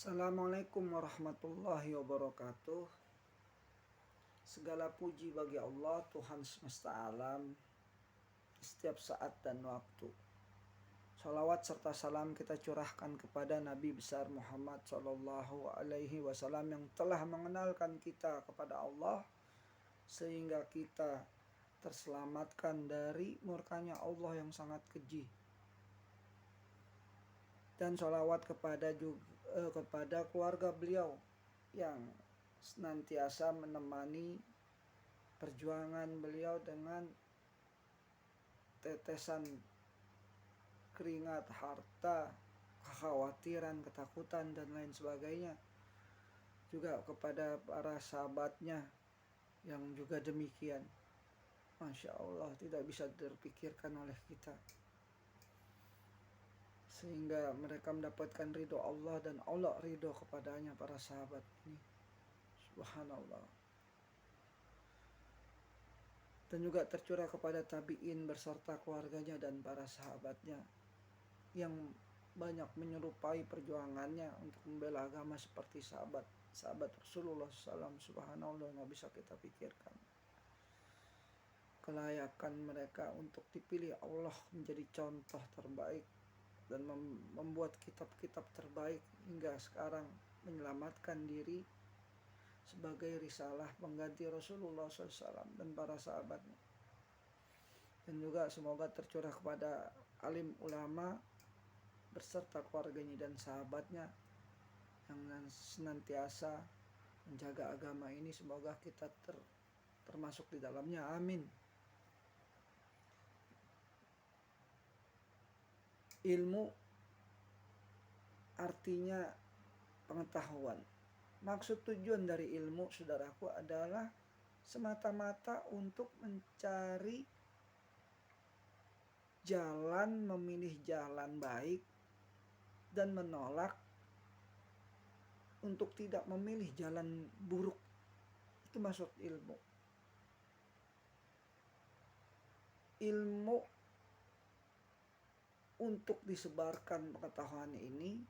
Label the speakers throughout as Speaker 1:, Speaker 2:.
Speaker 1: Assalamualaikum warahmatullahi wabarakatuh. Segala puji bagi Allah, Tuhan semesta alam, setiap saat dan waktu. Salawat serta salam kita curahkan kepada Nabi besar Muhammad Sallallahu Alaihi Wasallam yang telah mengenalkan kita kepada Allah sehingga kita terselamatkan dari murkanya Allah yang sangat keji. Dan salawat kepada keluarga beliau yang senantiasa menemani perjuangan beliau dengan tetesan keringat, harta, kekhawatiran, ketakutan, dan lain sebagainya. Juga kepada para sahabatnya yang juga demikian. Masya Allah, tidak bisa terpikirkan oleh kita. Sehingga mereka mendapatkan ridho Allah dan Allah ridho kepadanya para sahabat ini. Subhanallah. Dan juga tercurah kepada tabi'in berserta keluarganya dan para sahabatnya yang banyak menyerupai perjuangannya untuk membela agama seperti sahabat Rasulullah SAW. Subhanallah, nggak bisa kita pikirkan kelayakan mereka untuk dipilih Allah menjadi contoh terbaik dan membuat kitab-kitab terbaik hingga sekarang, menyelamatkan diri sebagai risalah pengganti Rasulullah SAW dan para sahabatnya. Dan juga semoga tercurah kepada alim ulama berserta keluarganya dan sahabatnya yang senantiasa menjaga agama ini. Semoga kita termasuk di dalamnya, amin. Ilmu artinya pengetahuan. Maksud tujuan dari ilmu, saudaraku, adalah semata-mata untuk mencari jalan, memilih jalan baik dan menolak untuk tidak memilih jalan buruk. Itu maksud ilmu. Ilmu untuk disebarkan pengetahuan ini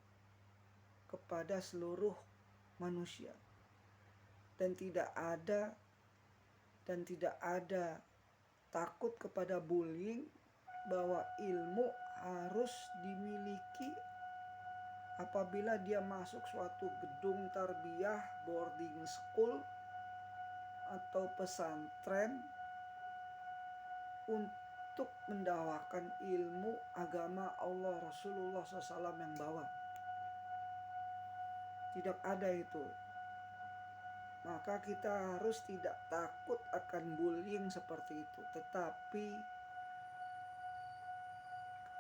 Speaker 1: kepada seluruh manusia. Dan tidak ada takut kepada bullying, bahwa ilmu harus dimiliki apabila dia masuk suatu gedung tarbiyah, boarding school atau pesantren untuk mendakwakan ilmu agama Allah Rasulullah SAW yang bawa. Tidak ada itu. Maka kita harus tidak takut akan bullying seperti itu. Tetapi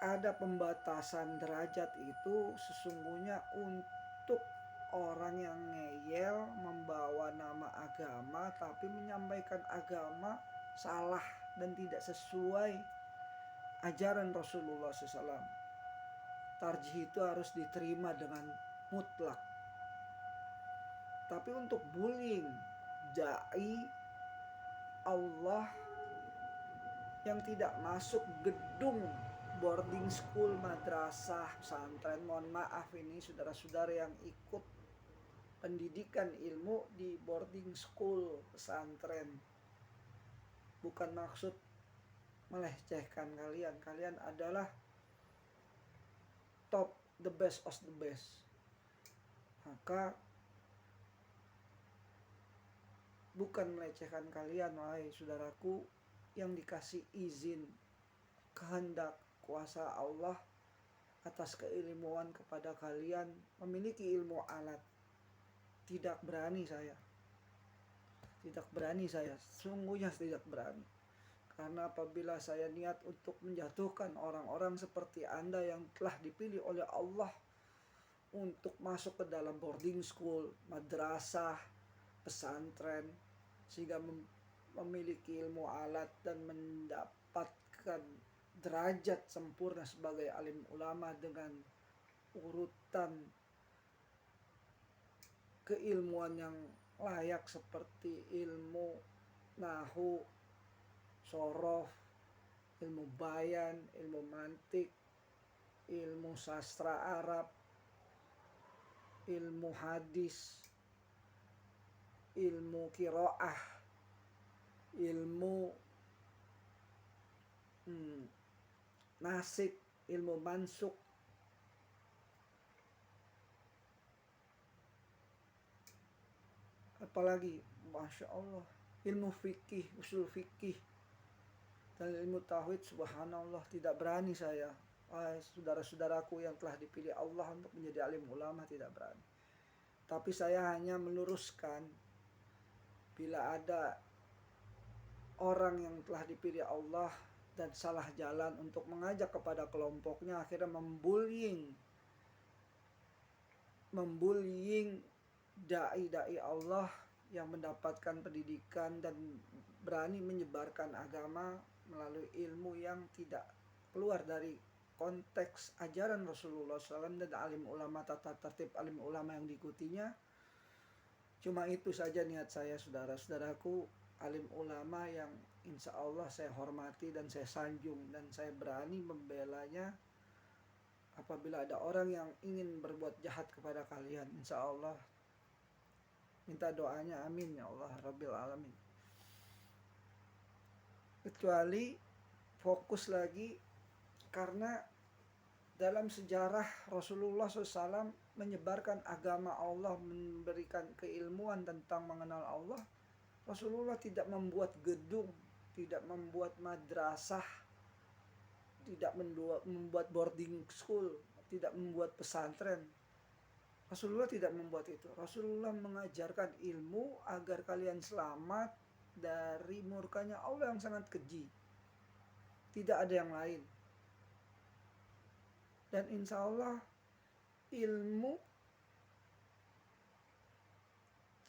Speaker 1: ada pembatasan derajat itu sesungguhnya untuk orang yang ngeyel, membawa nama agama tapi menyampaikan agama salah dan tidak sesuai ajaran Rasulullah SAW. Tarjih itu harus diterima dengan mutlak. Tapi untuk bullying dai Allah yang tidak masuk gedung boarding school, madrasah, pesantren, mohon maaf ini saudara-saudara yang ikut pendidikan ilmu di boarding school, pesantren, bukan maksud melecehkan kalian. Kalian adalah top, the best of the best. Maka bukan melecehkan kalian, wahai saudaraku yang dikasih izin, kehendak kuasa Allah atas keilmuan kepada kalian memiliki ilmu alat. Tidak berani saya, sungguhnya tidak berani. Karena apabila saya niat untuk menjatuhkan orang-orang seperti Anda yang telah dipilih oleh Allah untuk masuk ke dalam boarding school, madrasah, pesantren, sehingga memiliki ilmu alat dan mendapatkan derajat sempurna sebagai alim ulama dengan urutan keilmuan yang layak seperti ilmu nahu, sorof, ilmu bayan, ilmu mantik, ilmu sastra Arab, ilmu hadis, ilmu qiraah, ilmu nasik, ilmu mansuk, apalagi Masya Allah, ilmu fikih, usul fikih, dan ilmu tauhid. Subhanallah, tidak berani saya, saudara-saudaraku yang telah dipilih Allah untuk menjadi alim ulama, tidak berani. Tapi saya hanya meluruskan, bila ada orang yang telah dipilih Allah dan salah jalan untuk mengajak kepada kelompoknya, akhirnya membullying dai-dai Allah yang mendapatkan pendidikan dan berani menyebarkan agama melalui ilmu yang tidak keluar dari konteks ajaran Rasulullah SAW dan alim ulama, tata tertib alim ulama yang diikutinya. Cuma itu saja niat saya, saudara-saudaraku, alim ulama yang insya Allah saya hormati dan saya sanjung, dan saya berani membelanya apabila ada orang yang ingin berbuat jahat kepada kalian. Insya Allah minta doanya, amin ya Allah Rabbil Alamin. Kecuali fokus lagi, karena dalam sejarah Rasulullah SAW menyebarkan agama Allah, memberikan keilmuan tentang mengenal Allah, Rasulullah tidak membuat gedung, tidak membuat madrasah, tidak membuat boarding school, tidak membuat pesantren. Rasulullah tidak membuat itu. Rasulullah mengajarkan ilmu agar kalian selamat dari murkanya Allah yang sangat keji. Tidak ada yang lain. Dan insya Allah ilmu,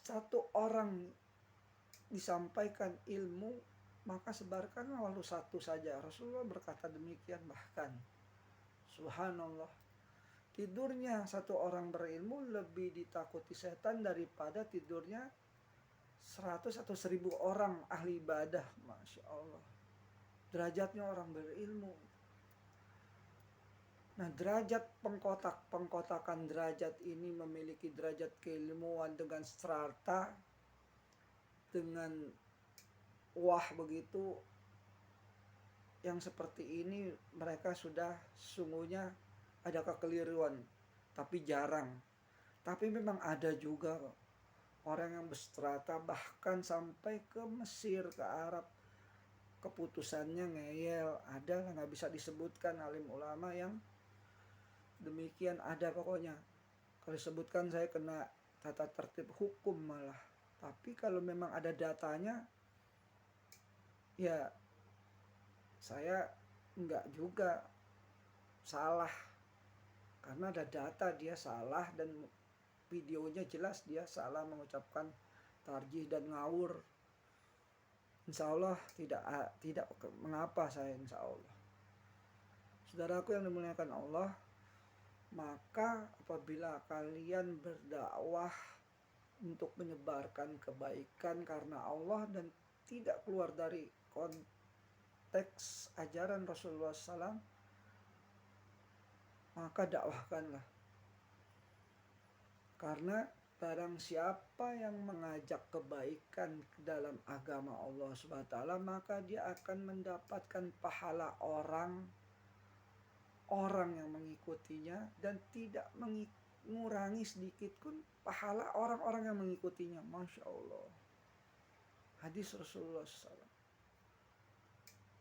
Speaker 1: satu orang disampaikan ilmu, maka sebarkanlah walau satu saja. Rasulullah berkata demikian. Bahkan subhanallah, tidurnya satu orang berilmu lebih ditakuti setan daripada tidurnya 100 atau 1000 orang ahli ibadah. Masya Allah, derajatnya orang berilmu. Nah, derajat pengkotakan derajat ini memiliki derajat keilmuan dengan strata, dengan wah begitu, yang seperti ini mereka sudah sungguhnya ada kekeliruan, tapi jarang. Tapi memang ada juga orang yang berstrata bahkan sampai ke Mesir, ke Arab, keputusannya ngeyel. Ada, nggak bisa disebutkan alim ulama yang demikian, ada pokoknya. Kalau disebutkan saya kena tata tertib hukum malah. Tapi kalau memang ada datanya, ya saya enggak juga salah, karena ada data dia salah dan videonya jelas dia salah mengucapkan tarjih dan ngawur. Insya Allah tidak mengapa saya, insya Allah. Saudaraku yang dimuliakan Allah, maka apabila kalian berdakwah untuk menyebarkan kebaikan karena Allah dan tidak keluar dari konteks ajaran Rasulullah SAW, maka dakwahkanlah. Karena barang siapa yang mengajak kebaikan ke dalam agama Allah SWT, maka dia akan mendapatkan pahala orang yang mengikutinya, dan tidak mengurangi sedikit pun pahala orang-orang yang mengikutinya. Masya Allah, hadis Rasulullah SAW.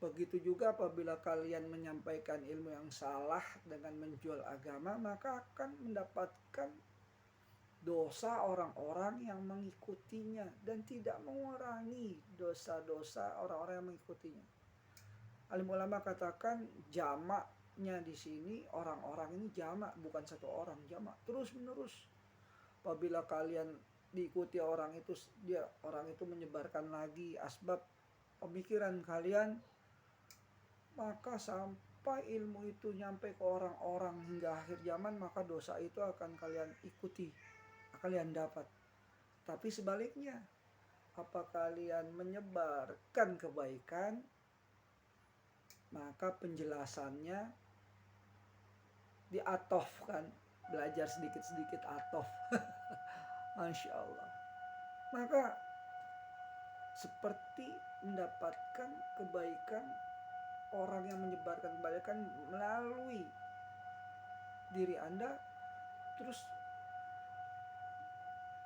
Speaker 1: Begitu juga apabila kalian menyampaikan ilmu yang salah dengan menjual agama, maka akan mendapatkan dosa orang-orang yang mengikutinya dan tidak mengurangi dosa-dosa orang-orang yang mengikutinya. Alim ulama katakan jamaknya di sini, orang-orang ini jamak, bukan satu orang, jamak terus menerus. Apabila kalian diikuti orang itu, orang itu menyebarkan lagi asbab pemikiran kalian, maka sampai ilmu itu nyampe ke orang-orang hingga akhir zaman, maka dosa itu akan kalian ikuti, kalian dapat. Tapi sebaliknya, apa kalian menyebarkan kebaikan, maka penjelasannya diatofkan, belajar sedikit-sedikit atof. Masya Allah. Maka seperti mendapatkan kebaikan orang yang menyebarkan kebaikan melalui diri Anda, terus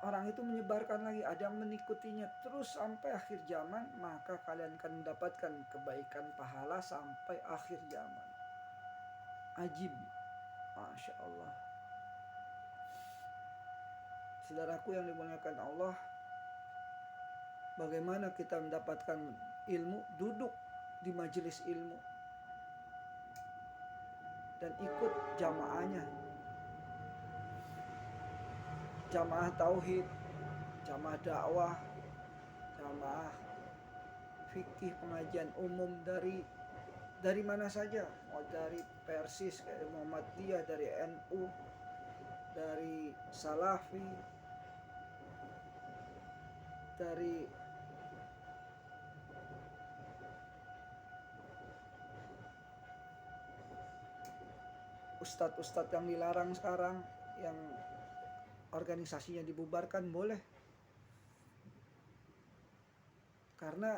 Speaker 1: orang itu menyebarkan lagi, ada yang mengikutinya terus sampai akhir zaman, maka kalian akan mendapatkan kebaikan pahala sampai akhir zaman. Ajib. Masya Allah. Saudaraku yang dimuliakan Allah, bagaimana kita mendapatkan ilmu? Duduk di majelis ilmu dan ikut jamaahnya, jamaah tauhid, jamaah dakwah, jamaah fikih, pengajian umum dari mana saja, mau dari Persis kayak Muhammadiyah, dari NU, dari Salafi, dari ustadz-ustadz yang dilarang sekarang, yang organisasinya dibubarkan, boleh. Karena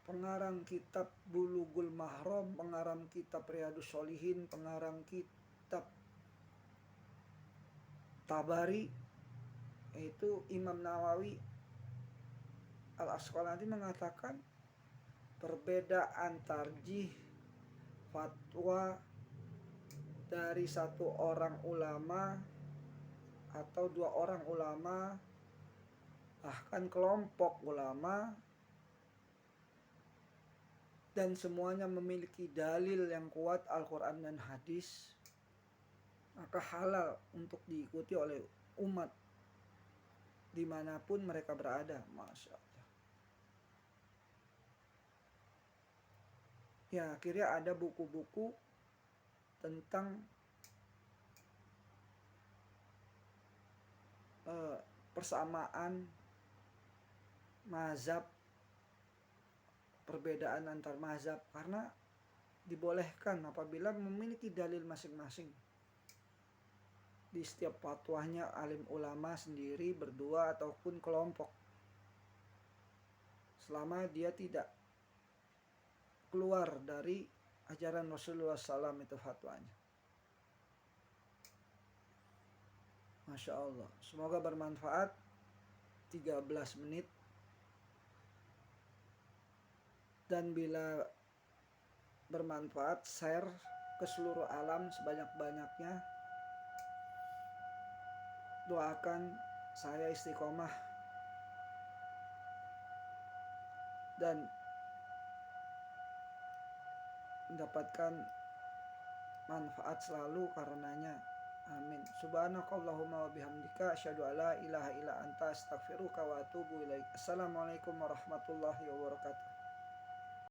Speaker 1: pengarang kitab Bulughul Mahram, pengarang kitab Riyadhus Shalihin, pengarang kitab Tabari, yaitu Imam Nawawi Al-Asqalani, mengatakan perbedaan tarjih fatwa dari satu orang ulama atau dua orang ulama, bahkan kelompok ulama, dan semuanya memiliki dalil yang kuat Al-Quran dan hadis, maka halal untuk diikuti oleh umat dimanapun mereka berada. Masya Allah. Ya, akhirnya ada buku-buku tentang persamaan mazhab, perbedaan antar mazhab, karena dibolehkan apabila memiliki dalil masing-masing. Di setiap fatwanya alim ulama sendiri, berdua ataupun kelompok, selama dia tidak keluar dari ajaran Rasulullah SAW, itu fatwanya. Masya Allah. Semoga bermanfaat. 13 menit. Dan bila bermanfaat, share ke seluruh alam sebanyak-banyaknya. Doakan saya istiqomah dan mendapatkan manfaat selalu karenanya. Amin. Subhanakallahumma wa bihamdika asyhadu an la ilaha illa anta astaghfiruka wa atubu ilaik. Assalamualaikum warahmatullahi wabarakatuh.